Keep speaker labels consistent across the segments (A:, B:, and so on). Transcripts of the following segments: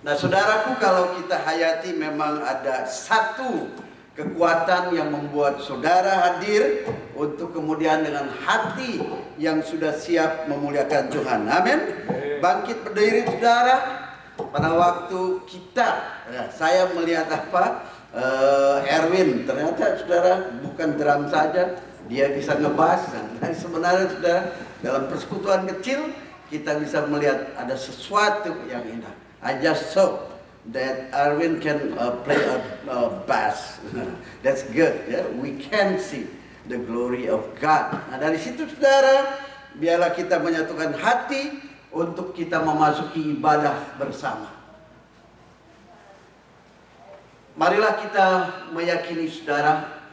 A: Nah saudaraku, kalau kita hayati memang ada satu kekuatan yang membuat saudara hadir untuk kemudian dengan hati yang sudah siap memuliakan Tuhan. Amin. Bangkit berdiri saudara. Pada waktu kita, saya melihat apa? Erwin, ternyata saudara bukan drum saja, dia bisa ngebass. Nah, sebenarnya saudara, dalam persekutuan kecil kita bisa melihat ada sesuatu yang indah. I just saw that Erwin can play a bass. That's good. Yeah? We can see the glory of God. Nah dari situ saudara, biarlah kita menyatukan hati untuk kita memasuki ibadah bersama. Marilah kita meyakini saudara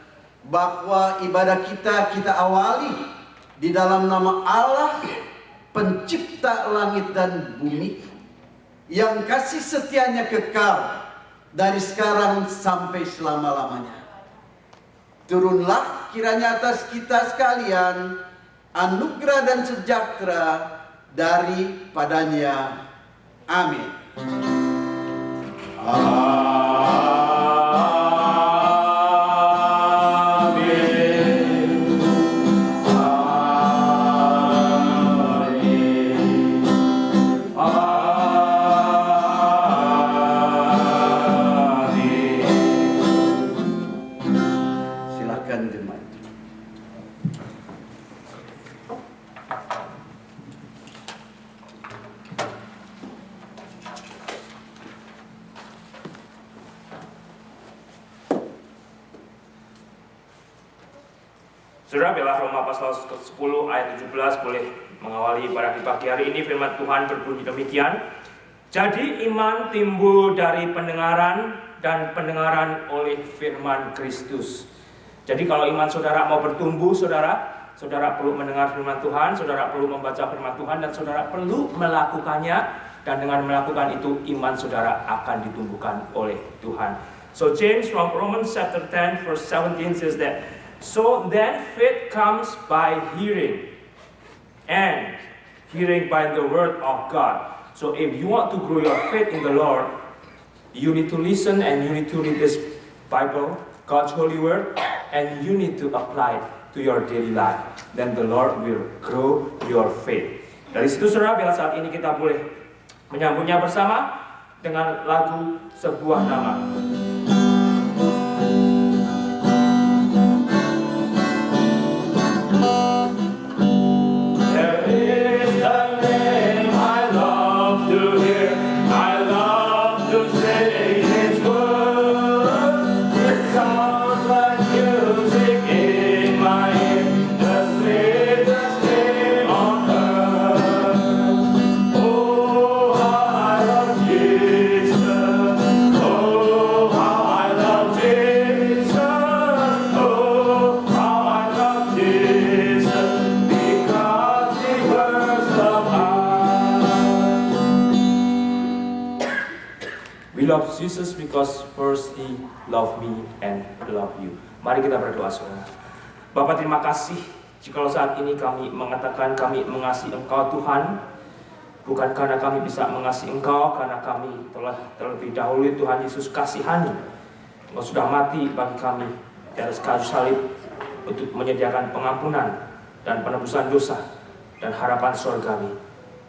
A: bahwa ibadah kita awali di dalam nama Allah, pencipta langit dan bumi, yang kasih setianya kekal dari sekarang sampai selama-lamanya. Turunlah kiranya atas kita sekalian anugerah dan sejahtera daripadanya. Amin. Silakan jemaat.
B: Saudara, biarlah Roma pasal 10 ayat 17 boleh mengawali pada di pagi hari ini. Firman Tuhan berbunyi demikian. Jadi iman timbul dari pendengaran, dan pendengaran oleh firman Kristus. Jadi kalau iman saudara mau bertumbuh, saudara perlu mendengar firman Tuhan, saudara perlu membaca firman Tuhan, dan saudara perlu melakukannya. Dan dengan melakukan itu, iman saudara akan ditumbuhkan oleh Tuhan. So James from Romans chapter 10 verse 17 says that, so then faith comes by hearing, and hearing by the word of God. So if you want to grow your faith in the Lord, you need to listen and you need to read this Bible, God's holy word, and you need to apply it to your daily life. Then the Lord will grow your faith. Dari situ saudara, biar saat ini kita boleh menyambutnya bersama dengan lagu sebuah nama. Love Jesus because first He loved me and love you. Mari kita berdoa saudara. Bapa, terima kasih jikalau saat ini kami mengatakan kami mengasihi Engkau Tuhan, bukan karena kami bisa mengasihi Engkau, karena kami telah terlebih dahulu Tuhan Yesus kasihani. Engkau sudah mati bagi kami di atas kayu salib untuk menyediakan pengampunan dan penebusan dosa dan harapan surgawi.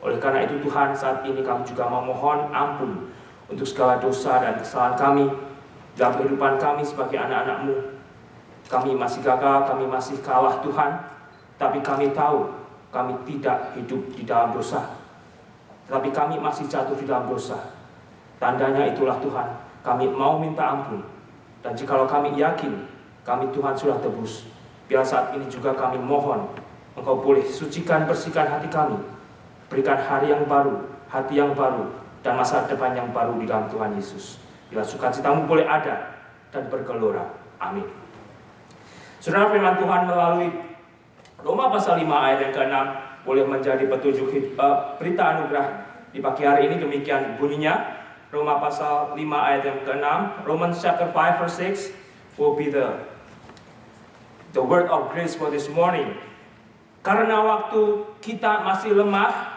B: Oleh karena itu Tuhan, saat ini kami juga memohon ampun untuk segala dosa dan kesalahan kami dalam kehidupan kami sebagai anak-anak-Mu. Kami masih gagal, kami masih kalah Tuhan, tapi kami tahu kami tidak hidup di dalam dosa, tetapi kami masih jatuh di dalam dosa. Tandanya itulah Tuhan, kami mau minta ampun, dan jikalau kami yakin kami Tuhan sudah tebus, biar saat ini juga kami mohon Engkau boleh sucikan, bersihkan hati kami, berikan hari yang baru, hati yang baru, dan masa depan yang baru di dalam Tuhan Yesus. Bila sukacitamu boleh ada dan bergelora. Amin. Saudara, firman Tuhan melalui Roma pasal 5 ayat yang ke-6 boleh menjadi petunjuk berita anugerah di pagi hari ini. Demikian bunyinya. Roma pasal 5 ayat yang ke-6. Romans chapter 5 verse 6 will be the word of grace for this morning. Karena waktu kita masih lemah,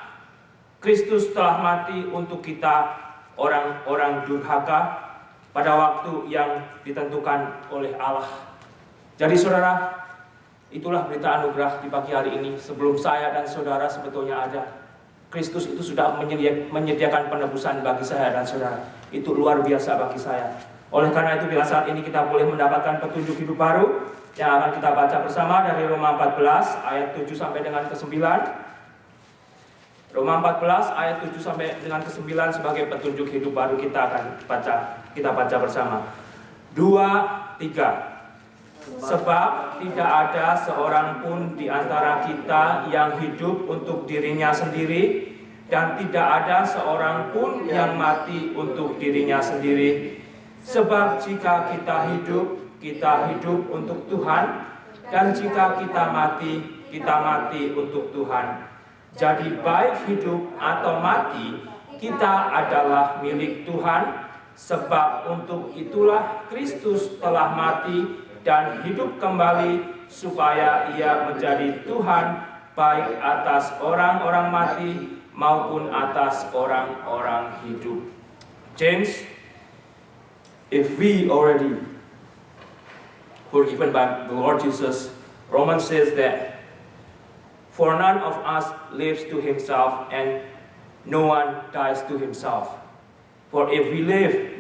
B: Kristus telah mati untuk kita orang-orang durhaka pada waktu yang ditentukan oleh Allah. Jadi saudara, itulah berita anugerah di pagi hari ini. Sebelum saya dan saudara sebetulnya ada, Kristus itu sudah menyediakan penebusan bagi saya dan saudara. Itu luar biasa bagi saya. Oleh karena itu bila saat ini kita boleh mendapatkan petunjuk hidup baru yang akan kita baca bersama dari Roma 14 ayat 7 sampai dengan ke-9. Roma 14 ayat 7 sampai dengan ke-9 sebagai petunjuk hidup baru kita akan baca bersama. 2, 3. Sebab tidak ada seorang pun di antara kita yang hidup untuk dirinya sendiri, dan tidak ada seorang pun yang mati untuk dirinya sendiri. Sebab jika kita hidup untuk Tuhan, dan jika kita mati untuk Tuhan. Jadi baik hidup atau mati, kita adalah milik Tuhan. Sebab untuk itulah Kristus telah mati dan hidup kembali, supaya ia menjadi Tuhan baik atas orang-orang mati maupun atas orang-orang hidup. James, if we already forgiven by the Lord Jesus, Romans says that, for none of us lives to himself, and no one dies to himself. For if we live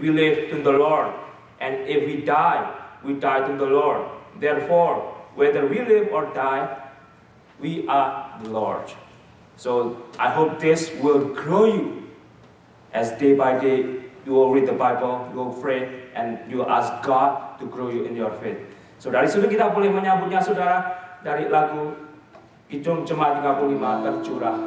B: to the Lord, and if we die to the Lord. Therefore, whether we live or die, we are the Lord. So I hope this will grow you as day by day you will read the Bible, you will pray, and you will ask God to grow you in your faith. So dari situ kita boleh menyambutnya saudara dari lagu Kidung Jemaat 35 Tercurah.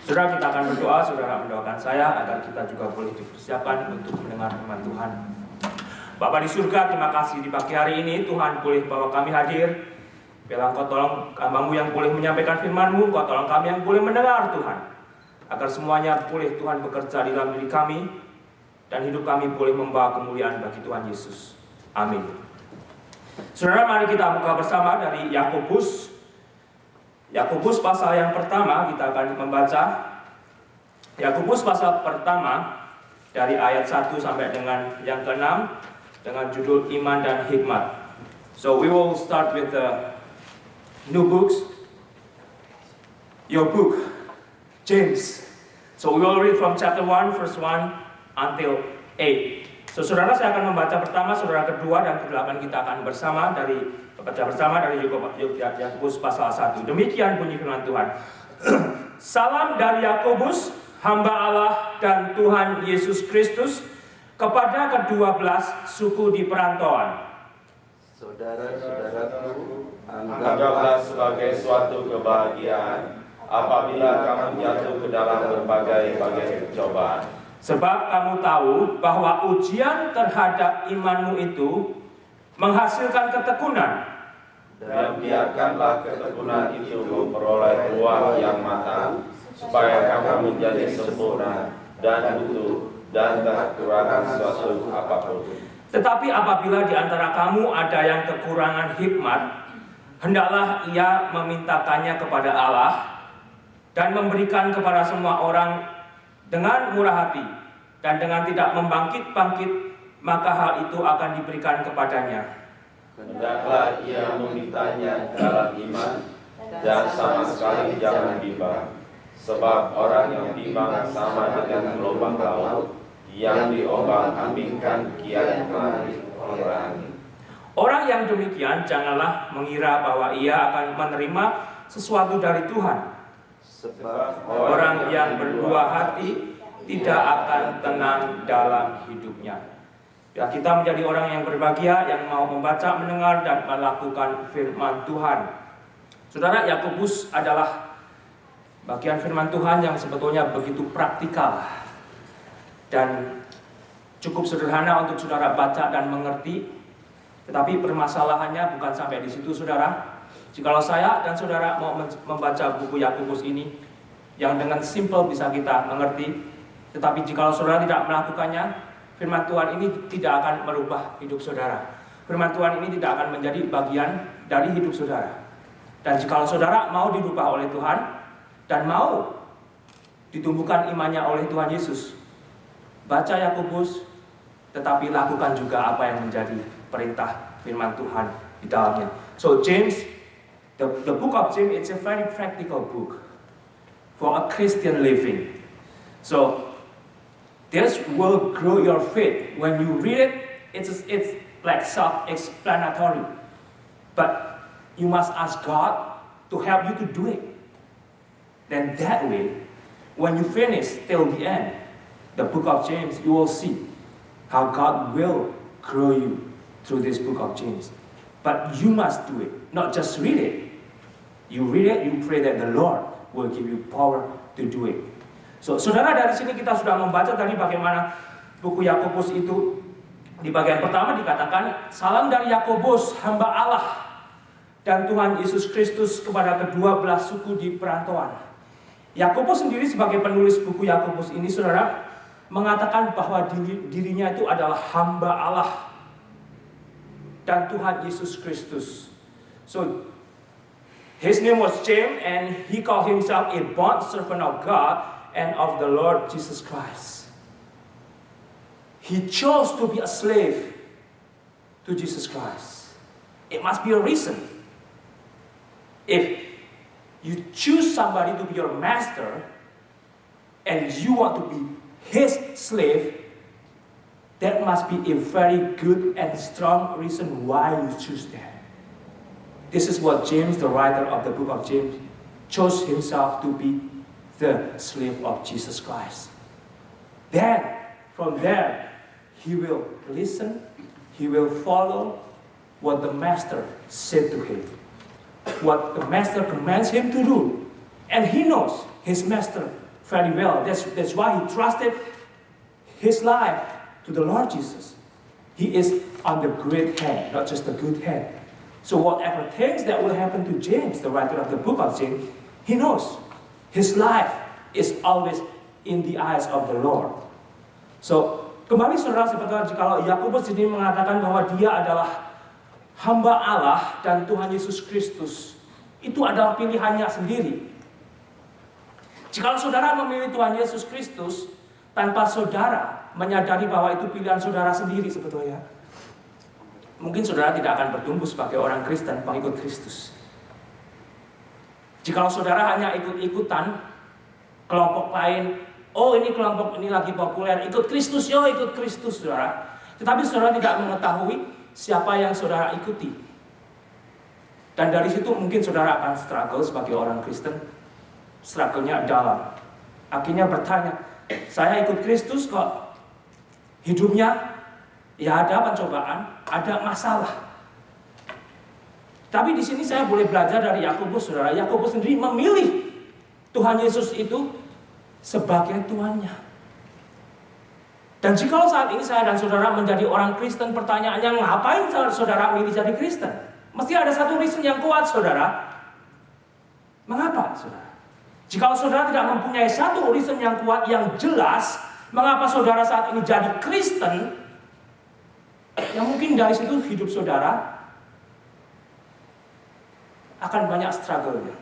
B: Saudara, kita akan berdoa, saudara mendoakan saya agar kita juga boleh dipersiapkan untuk mendengar firman Tuhan. Bapa di surga, terima kasih di pagi hari ini Tuhan boleh bawa kami hadir. Biarlah Engkau tolong hambamu yang boleh menyampaikan firman-Mu, Engkau tolong kami yang boleh mendengar Tuhan. Agar semuanya boleh Tuhan bekerja di dalam diri kami, dan hidup kami boleh membawa kemuliaan bagi Tuhan Yesus. Amin. Saudara, mari kita buka bersama dari Yakobus pasal yang pertama. Kita akan membaca Yakobus pasal pertama dari ayat 1 sampai dengan yang ke-6 dengan judul Iman dan Hikmat. So we will start with the new books, your book, James. So we will read from chapter 1 verse 1 until 8. So saudara, saya akan membaca pertama, saudara kedua dan ke-8 kita akan bersama dari Yakobus pasal 1. Demikian bunyi firman Tuhan. Salam dari Yakobus, hamba Allah dan Tuhan Yesus Kristus, kepada ke-12 suku di perantauan.
A: Saudara-saudaraku,
C: anggaplah sebagai suatu kebahagiaan apabila kamu jatuh ke dalam berbagai cobaan.
B: Sebab kamu tahu bahwa ujian terhadap imanmu itu menghasilkan ketekunan.
C: Dan biarkanlah ketekunan itu memperoleh buah yang matang, supaya kamu menjadi sempurna dan utuh dan tak kekurangan suatu apapun.
B: Tetapi apabila di antara kamu ada yang kekurangan hikmat, hendaklah ia memintakannya kepada Allah dan memberikan kepada semua orang dengan murah hati dan dengan tidak membangkit-bangkit, maka hal itu akan diberikan kepadanya.
C: Hendaklah ia memintanya dalam iman dan sama sekali jangan bimbang. Sebab orang yang bimbang sama dengan gelombang laut yang diombang-ambingkan kian kemari oleh angin.
B: Orang yang demikian janganlah mengira bahwa ia akan menerima sesuatu dari Tuhan.
C: Sebab
B: Orang yang berdua hati tidak akan tenang dalam hidupnya. Ya, kita menjadi orang yang berbahagia, yang mau membaca, mendengar, dan melakukan firman Tuhan. Saudara, Yakobus adalah bagian firman Tuhan yang sebetulnya begitu praktikal dan cukup sederhana untuk saudara baca dan mengerti. Tetapi permasalahannya bukan sampai di situ, saudara. Jikalau saya dan saudara mau membaca buku Yakobus ini yang dengan simple bisa kita mengerti, tetapi jikalau saudara tidak melakukannya, firman Tuhan ini tidak akan merubah hidup saudara. Firman Tuhan ini tidak akan menjadi bagian dari hidup saudara. Dan jikalau saudara mau dirubah oleh Tuhan dan mau ditumbuhkan imannya oleh Tuhan Yesus, baca Yakobus, tetapi lakukan juga apa yang menjadi perintah firman Tuhan di dalamnya. So James, the book of James, it's a very practical book for a Christian living. So this will grow your faith. When you read it, it's like self-explanatory. But you must ask God to help you to do it. Then that way, when you finish till the end, the book of James, you will see how God will grow you through this book of James. But you must do it, not just read it. You read it, you pray that the Lord will give you power to do it. So, saudara, dari sini kita sudah membaca tadi bagaimana buku Yakobus itu. Di bagian pertama dikatakan, salam dari Yakobus, hamba Allah dan Tuhan Yesus Kristus kepada kedua belah suku di perantauan. Yakobus sendiri sebagai penulis buku Yakobus ini, saudara, mengatakan bahwa dirinya itu adalah hamba Allah dan Tuhan Yesus Kristus. So, his name was James and he called himself a bond servant of God and of the Lord Jesus Christ. He chose to be a slave to Jesus Christ. It must be a reason. If you choose somebody to be your master and you want to be his slave, that must be a very good and strong reason why you choose that. This is what James, the writer of the book of James, chose himself to be the slave of Jesus Christ. Then, from there, he will listen, he will follow what the master said to him, what the master commands him to do. And he knows his master very well. That's why he trusted his life to the Lord Jesus. He is on the great hand, not just the good hand. So whatever things that will happen to James, the writer of the book of James, he knows his life is always in the eyes of the Lord. So, kembali saudara, sebetulnya kalau Yakobus ini mengatakan bahwa dia adalah hamba Allah dan Tuhan Yesus Kristus, itu adalah pilihannya sendiri. Jika saudara memilih Tuhan Yesus Kristus tanpa saudara menyadari bahwa itu pilihan saudara sendiri sebetulnya, mungkin saudara tidak akan bertumbuh sebagai orang Kristen, pengikut Kristus. Jika saudara hanya ikut-ikutan kelompok lain, oh ini kelompok ini lagi populer, ikut Kristus, yo ikut Kristus, saudara. Tetapi saudara tidak mengetahui siapa yang saudara ikuti. Dan dari situ mungkin saudara akan struggle sebagai orang Kristen. Struggle-nya dalam. Akhirnya bertanya, saya ikut Kristus kok hidupnya ya ada pencobaan, ada masalah. Tapi di sini saya boleh belajar dari Yakobus, saudara. Yakobus sendiri memilih Tuhan Yesus itu sebagai Tuhannya. Dan jika saat ini saya dan saudara menjadi orang Kristen, pertanyaannya ngapain saudara milih jadi Kristen? Mesti ada satu reason yang kuat, saudara. Mengapa, saudara? Jika saudara tidak mempunyai satu reason yang kuat, yang jelas, mengapa saudara saat ini jadi Kristen, yang mungkin dari situ hidup saudara akan banyak struggle-nya.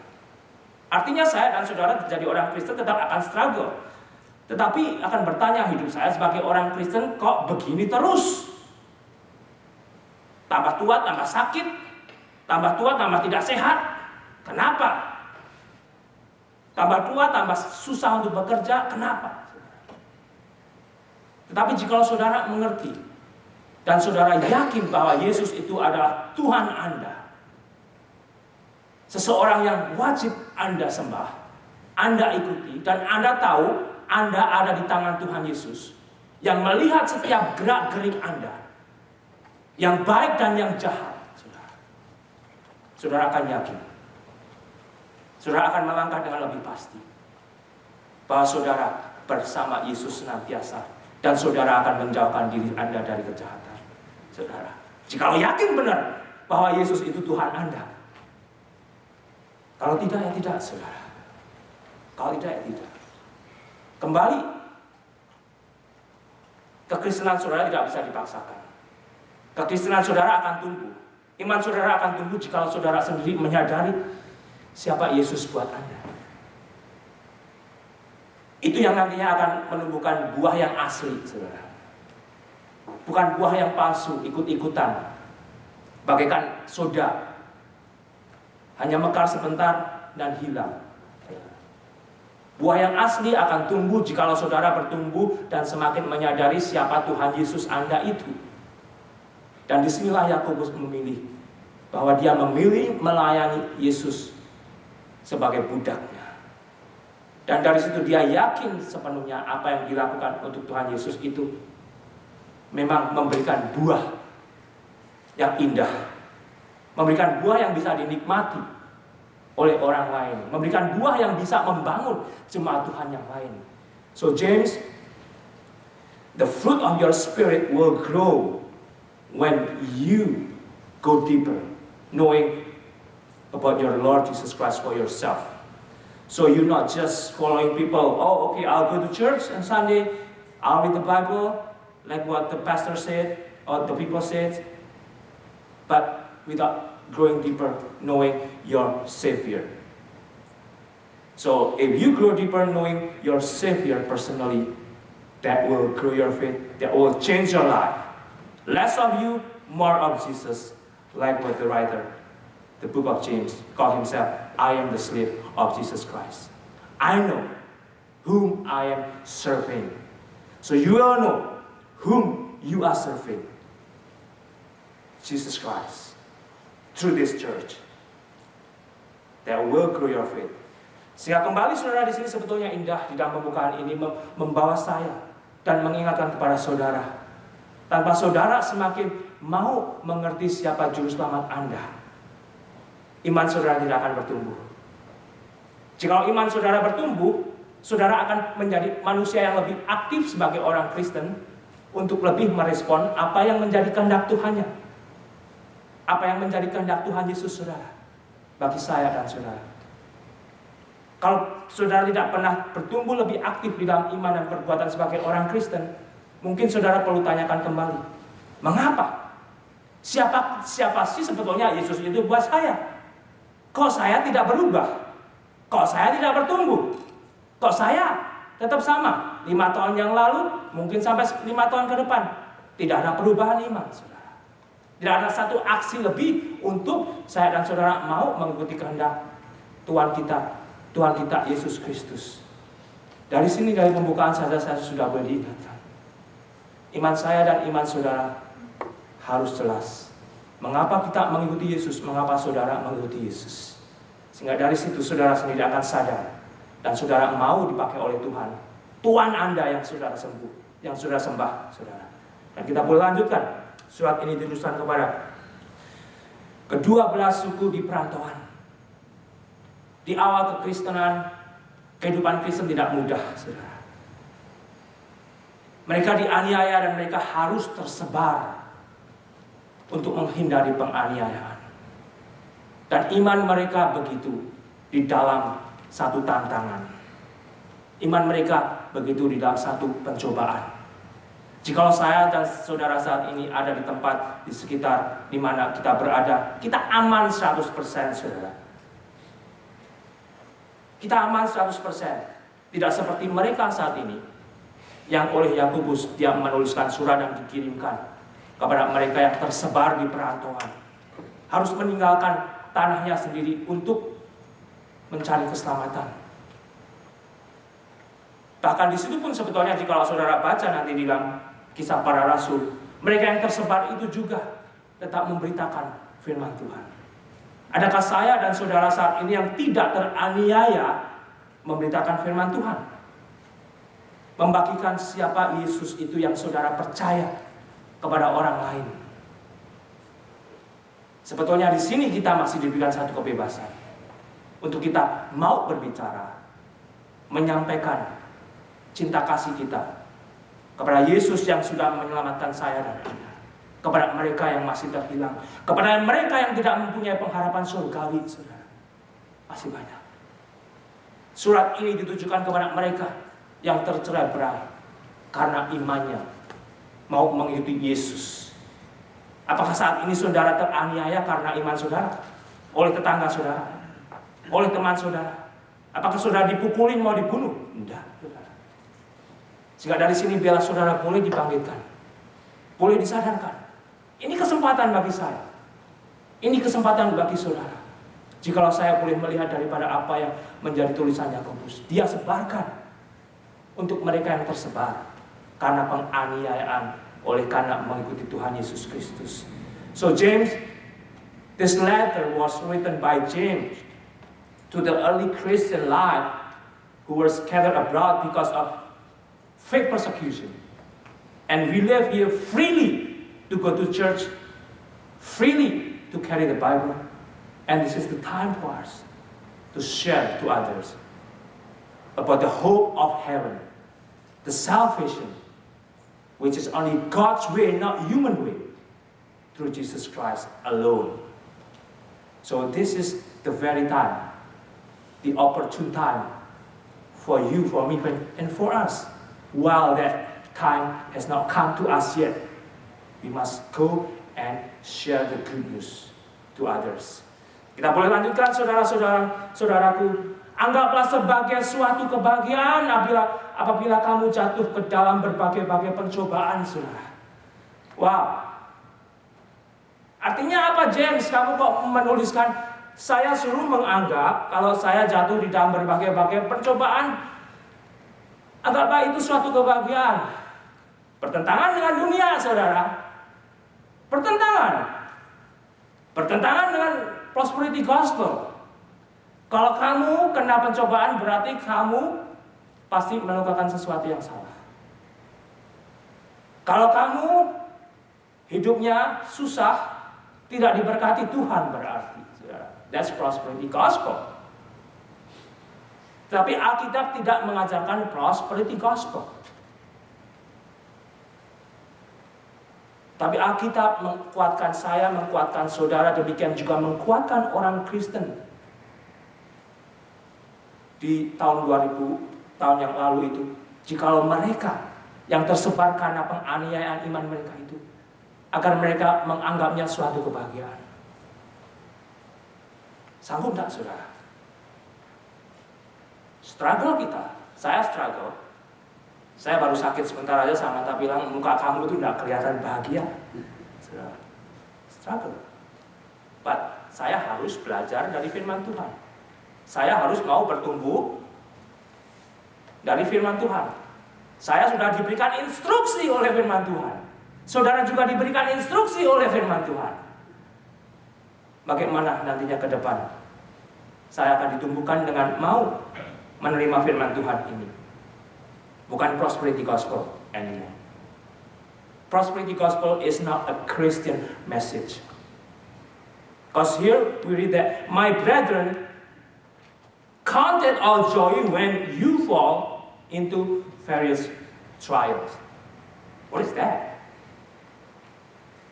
B: Artinya saya dan saudara jadi orang Kristen tetap akan struggle. Tetapi akan bertanya, hidup saya sebagai orang Kristen kok begini terus? Tambah tua, tambah sakit. Tambah tua, tambah tidak sehat. Kenapa? Tambah tua, tambah susah untuk bekerja. Kenapa? Tetapi jika saudara mengerti dan saudara yakin bahwa Yesus itu adalah Tuhan Anda, seseorang yang wajib Anda sembah, Anda ikuti, dan Anda tahu Anda ada di tangan Tuhan Yesus yang melihat setiap gerak-gerik Anda, yang baik dan yang jahat. Saudara akan yakin, saudara akan melangkah dengan lebih pasti bahwa saudara bersama Yesus senantiasa, dan saudara akan menjauhkan diri Anda dari kejahatan. Saudara, jika yakin benar bahwa Yesus itu Tuhan Anda, kalau tidak ya tidak, saudara. Kalau tidak ya tidak. Kembali, kekristenan saudara tidak bisa dipaksakan. Kekristenan saudara akan tumbuh. Iman saudara akan tumbuh jika saudara sendiri menyadari siapa Yesus buat Anda. Itu yang nantinya akan menumbuhkan buah yang asli, saudara. Bukan buah yang palsu, ikut-ikutan. Bagaikan soda. Hanya mekar sebentar dan hilang. Buah yang asli akan tumbuh jika saudara bertumbuh dan semakin menyadari siapa Tuhan Yesus Anda itu. Dan disinilah Yakobus memilih bahwa dia memilih melayani Yesus sebagai budaknya. Dan dari situ dia yakin sepenuhnya apa yang dilakukan untuk Tuhan Yesus itu memang memberikan buah yang indah, memberikan buah yang bisa dinikmati oleh orang lain, memberikan buah yang bisa membangun jemaat Tuhan yang lain. So James, the fruit of your spirit will grow when you go deeper, knowing about your Lord Jesus Christ for yourself. So you're not just following people, oh okay, I'll go to church on Sunday, I'll read the Bible, like what the pastor said, or the people said, but without growing deeper, knowing your Savior. So if you grow deeper knowing your Savior personally, that will grow your faith, that will change your life. Less of you, more of Jesus, like what the writer, the book of James, called himself, I am the slave of Jesus Christ. I know whom I am serving. So you will know whom you are serving. Jesus Christ. Through this church. That will grow your faith. Sehingga kembali saudara di sini sebetulnya indah di dalam pembukaan ini membawa saya dan mengingatkan kepada saudara. Tanpa saudara semakin mau mengerti siapa juru selamat Anda, iman saudara tidak akan bertumbuh. Jika iman saudara bertumbuh, saudara akan menjadi manusia yang lebih aktif sebagai orang Kristen untuk lebih merespon apa yang menjadi kehendak Tuhannya. Apa yang menjadi kehendak Tuhan Yesus, saudara, bagi saya dan saudara. Kalau saudara tidak pernah bertumbuh lebih aktif di dalam iman dan perbuatan sebagai orang Kristen, mungkin saudara perlu tanyakan kembali, mengapa? Siapa sih sebetulnya Yesus itu buat saya? Kok saya tidak berubah? Kok saya tidak bertumbuh? Kok saya tetap sama? 5 tahun yang lalu, mungkin sampai 5 tahun ke depan, tidak ada perubahan iman, saudara. Tidak ada satu aksi lebih untuk saya dan saudara mau mengikuti kehendak Tuhan kita Yesus Kristus. Dari sini, dari pembukaan saja saya sudah boleh diingatkan. Iman saya dan iman saudara harus jelas. Mengapa kita mengikuti Yesus? Mengapa saudara mengikuti Yesus? Sehingga dari situ saudara sendiri akan sadar dan saudara mau dipakai oleh Tuhan. Tuhan Anda yang saudara sembuh, yang saudara sembah, saudara. Dan kita boleh lanjutkan. Surat ini dituliskan kepada kedua belah suku di perantauan. Di awal kekristenan, kehidupan Kristen tidak mudah, saudara. Mereka dianiaya dan mereka harus tersebar untuk menghindari penganiayaan. Dan iman mereka begitu di dalam satu tantangan. Iman mereka begitu di dalam satu pencobaan. Jikalau saya dan saudara saat ini ada di tempat di sekitar di mana kita berada, kita aman 100%, saudara. Kita aman 100%. Tidak seperti mereka saat ini, yang oleh Yakobus dia menuliskan surat dan dikirimkan kepada mereka yang tersebar di perantauan, harus meninggalkan tanahnya sendiri untuk mencari keselamatan. Bahkan di situ pun sebetulnya jika saudara baca nanti di dalam Kisah Para Rasul, mereka yang tersebar itu juga tetap memberitakan firman Tuhan. Adakah saya dan saudara saat ini yang tidak teraniaya memberitakan firman Tuhan? Membagikan siapa Yesus itu yang saudara percaya kepada orang lain. Sebetulnya di sini kita masih diberikan satu kebebasan untuk kita mau berbicara, menyampaikan cinta kasih kita kepada Yesus yang sudah menyelamatkan saya dan Anda, kepada mereka yang masih terhilang, kepada mereka yang tidak mempunyai pengharapan surgawi, saudara. Masih banyak. Surat ini ditujukan kepada mereka yang tercerai-berai karena imannya mau mengikuti Yesus. Apakah saat ini saudara teraniaya karena iman saudara? Oleh tetangga saudara? Oleh teman saudara? Apakah saudara dipukulin mau dibunuh? Tidak, saudara. Sehingga dari sini biarlah saudara boleh dibangkitkan, boleh disadarkan. Ini kesempatan bagi saya. Ini kesempatan bagi saudara. Jikalau saya boleh melihat daripada apa yang menjadi tulisan Yakobus, dia sebarkan untuk mereka yang tersebar karena penganiayaan oleh karena mengikuti Tuhan Yesus Kristus. So James, this letter was written by James to the early Christian life who were scattered abroad because of fake persecution. And we live here freely to go to church, freely to carry the Bible. And this is the time for us to share to others about the hope of heaven, the salvation, which is only God's way, not human way, through Jesus Christ alone. So this is the very time, the opportune time for you, for me, and for us. While that time has not come to us yet, we must go and share the good news to others. Kita boleh lanjutkan, saudaraku. Anggaplah sebagai suatu kebahagiaan apabila kamu jatuh ke dalam berbagai-bagai pencobaan, saudara. Wow. Artinya apa, James? Kamu kok menuliskan, saya suruh menganggap kalau saya jatuh di dalam berbagai-bagai pencobaan, anggaplah itu suatu kebahagiaan. Bertentangan dengan dunia, saudara. Bertentangan dengan prosperity gospel. Kalau kamu kena pencobaan, berarti kamu pasti melakukan sesuatu yang salah. Kalau kamu hidupnya susah, tidak diberkati Tuhan berarti. That's prosperity gospel. Tapi Alkitab tidak mengajarkan prosperity gospel. Tapi Alkitab menguatkan saya, menguatkan saudara, demikian juga menguatkan orang Kristen. Di tahun 2000, tahun yang lalu itu, jikalau mereka yang tersebar karena penganiayaan iman mereka itu, agar mereka menganggapnya suatu kebahagiaan. Sanggup tak, saudara? Struggle kita, saya struggle. Saya baru sakit sebentar aja, sama tak bilang muka kamu itu tidak kelihatan bahagia. Saudara, struggle. But saya harus belajar dari firman Tuhan. Saya harus mau bertumbuh dari firman Tuhan. Saya sudah diberikan instruksi oleh firman Tuhan. Saudara juga diberikan instruksi oleh firman Tuhan. Bagaimana nantinya ke depan? Saya akan ditumbuhkan dengan mau menerima firman Tuhan ini. Bukan prosperity gospel anymore. Prosperity gospel is not a Christian message. Because here we read that, my brethren, count it all joy when you fall into various trials. What is that?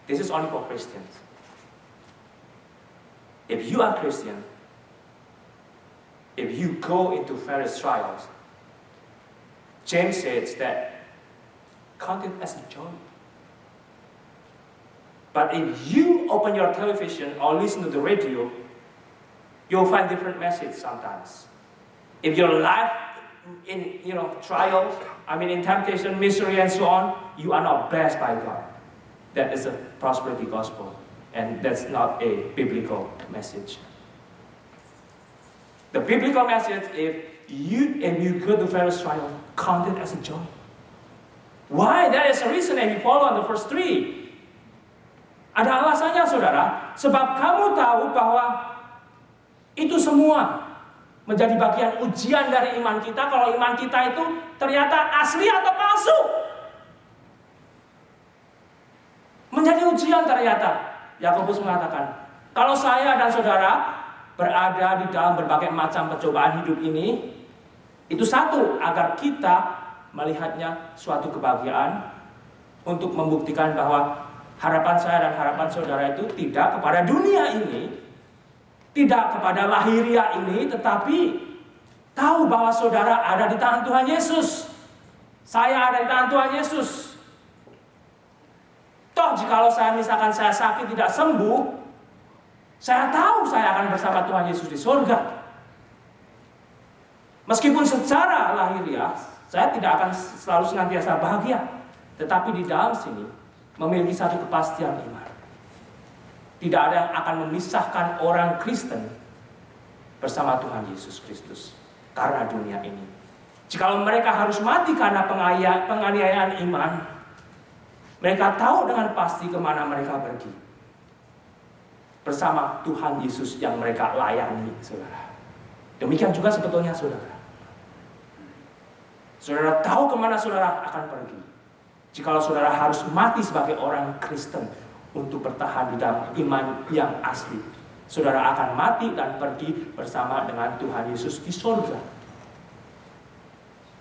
B: This is only for Christians. If you are Christian, if you go into various trials, James says that count it as a joy. But if you open your television or listen to the radio, you'll find different message sometimes. If your life in trials, in temptation, misery, and so on, you are not blessed by God. That is a prosperity gospel, and that's not a biblical message. The biblical message, if you go to various trial, count it as a joy. Why? That is the reason if you follow on the verse 3. Ada alasannya saudara, sebab kamu tahu bahwa itu semua menjadi bagian ujian dari iman kita. Kalau iman kita itu ternyata asli atau palsu, menjadi ujian ternyata. Yakobus mengatakan, kalau saya dan saudara berada di dalam berbagai macam percobaan hidup ini, itu satu, agar kita melihatnya suatu kebahagiaan untuk membuktikan bahwa harapan saya dan harapan saudara itu tidak kepada dunia ini, tidak kepada lahiriah ini, tetapi tahu bahwa saudara ada di tangan Tuhan Yesus. Saya ada di tangan Tuhan Yesus. Toh jikalau saya misalkan saya sakit tidak sembuh, saya tahu saya akan bersama Tuhan Yesus di surga. Meskipun secara lahiriah saya tidak akan selalu senantiasa bahagia, tetapi di dalam sini memiliki satu kepastian iman. Tidak ada yang akan memisahkan orang Kristen bersama Tuhan Yesus Kristus karena dunia ini. Jikalau mereka harus mati karena penganiayaan iman, mereka tahu dengan pasti kemana mereka pergi bersama Tuhan Yesus yang mereka layani, saudara. Demikian juga sebetulnya saudara. Saudara tahu kemana saudara akan pergi. Jikalau saudara harus mati sebagai orang Kristen untuk bertahan di dalam iman yang asli, saudara akan mati dan pergi bersama dengan Tuhan Yesus di surga.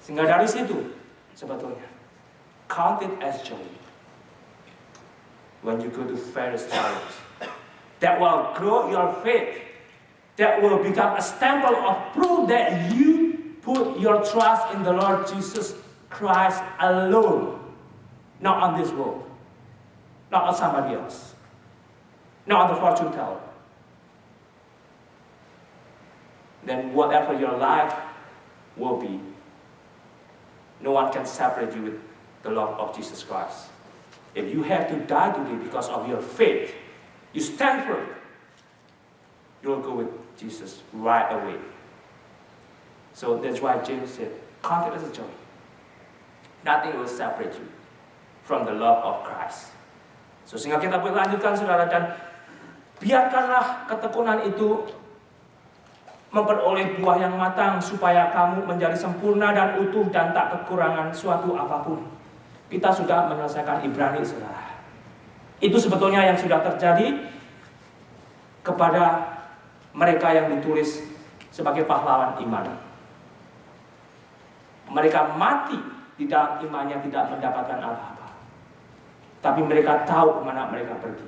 B: Sehingga dari situ sebetulnya count it as joy when you go to various trials. That will grow your faith. That will become a stamp of proof that you put your trust in the Lord Jesus Christ alone. Not on this world, not on somebody else, not on the fortune teller. Then whatever your life will be, no one can separate you with the love of Jesus Christ. If you have to die today because of your faith, you stand firm, you will go with Jesus right away. So that's why James said, count it as a joy. Nothing will separate you from the love of Christ. So sehingga kita boleh lanjutkan saudara, dan biarkanlah ketekunan itu memperoleh buah yang matang supaya kamu menjadi sempurna dan utuh dan tak kekurangan suatu apapun. Kita sudah menyelesaikan Ibrani saudara. Itu sebetulnya yang sudah terjadi kepada mereka yang ditulis sebagai pahlawan iman. Mereka mati di dalam imannya tidak mendapatkan apa-apa. Tapi mereka tahu kemana mereka pergi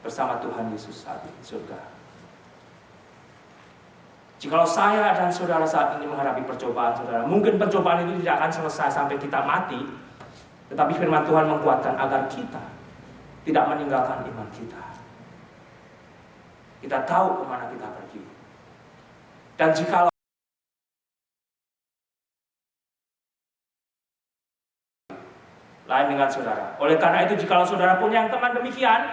B: bersama Tuhan Yesus saat di surga. Jikalau saya dan saudara saat ini menghadapi percobaan saudara, mungkin percobaan itu tidak akan selesai sampai kita mati, tetapi firman Tuhan menguatkan agar kita tidak meninggalkan iman kita. Kita tahu kemana kita pergi. Dan jikalau lain dengan saudara. Oleh karena itu, jikalau saudara punya teman demikian,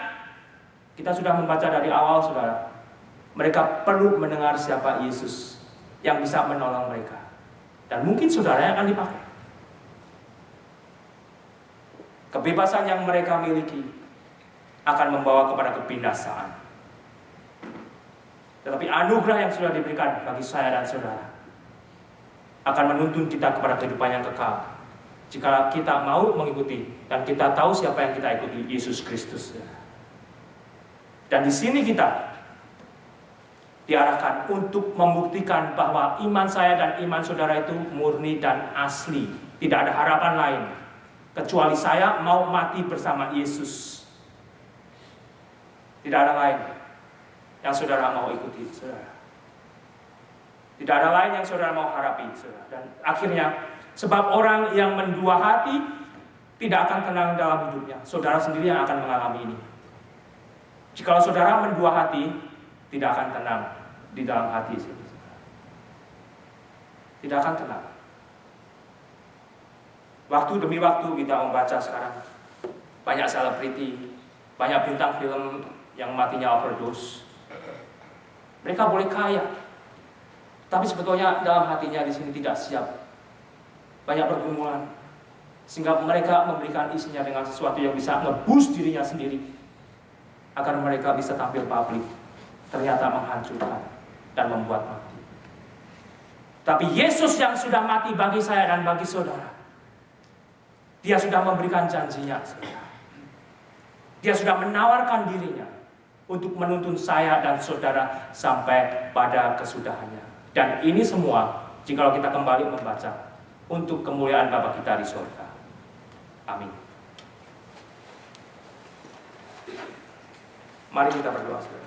B: kita sudah membaca dari awal saudara, mereka perlu mendengar siapa Yesus yang bisa menolong mereka. Dan mungkin saudara yang akan dipakai. Kebebasan yang mereka miliki akan membawa kepada kebinasaan. Tetapi anugerah yang sudah diberikan bagi saya dan saudara akan menuntun kita kepada kehidupan yang kekal. Jika kita mau mengikuti dan kita tahu siapa yang kita ikuti, Yesus Kristus. Dan di sini kita diarahkan untuk membuktikan bahwa iman saya dan iman saudara itu murni dan asli. Tidak ada harapan lain kecuali saya mau mati bersama Yesus. Tidak ada lain yang saudara mau ikuti, saudara. Tidak ada lain yang saudara mau harapi, saudara. Dan akhirnya, sebab orang yang mendua hati tidak akan tenang dalam hidupnya. Saudara sendiri yang akan mengalami ini. Jikalau saudara mendua hati, tidak akan tenang di dalam hati. Tidak akan tenang. Waktu demi waktu kita membaca sekarang, banyak selebriti, banyak bintang film yang matinya overdose. Mereka boleh kaya, tapi sebetulnya dalam hatinya di sini tidak siap. Banyak pergumulan, sehingga mereka memberikan isinya dengan sesuatu yang bisa ngebus dirinya sendiri, agar mereka bisa tampil publik. Ternyata menghancurkan dan membuat mati. Tapi Yesus yang sudah mati bagi saya dan bagi saudara, Dia sudah memberikan janjinya, saudara. Dia sudah menawarkan dirinya untuk menuntun saya dan saudara sampai pada kesudahannya. Dan ini semua, jikalau kita kembali membaca, untuk kemuliaan Bapa kita di surga. Amin. Mari kita berdoa, saudara.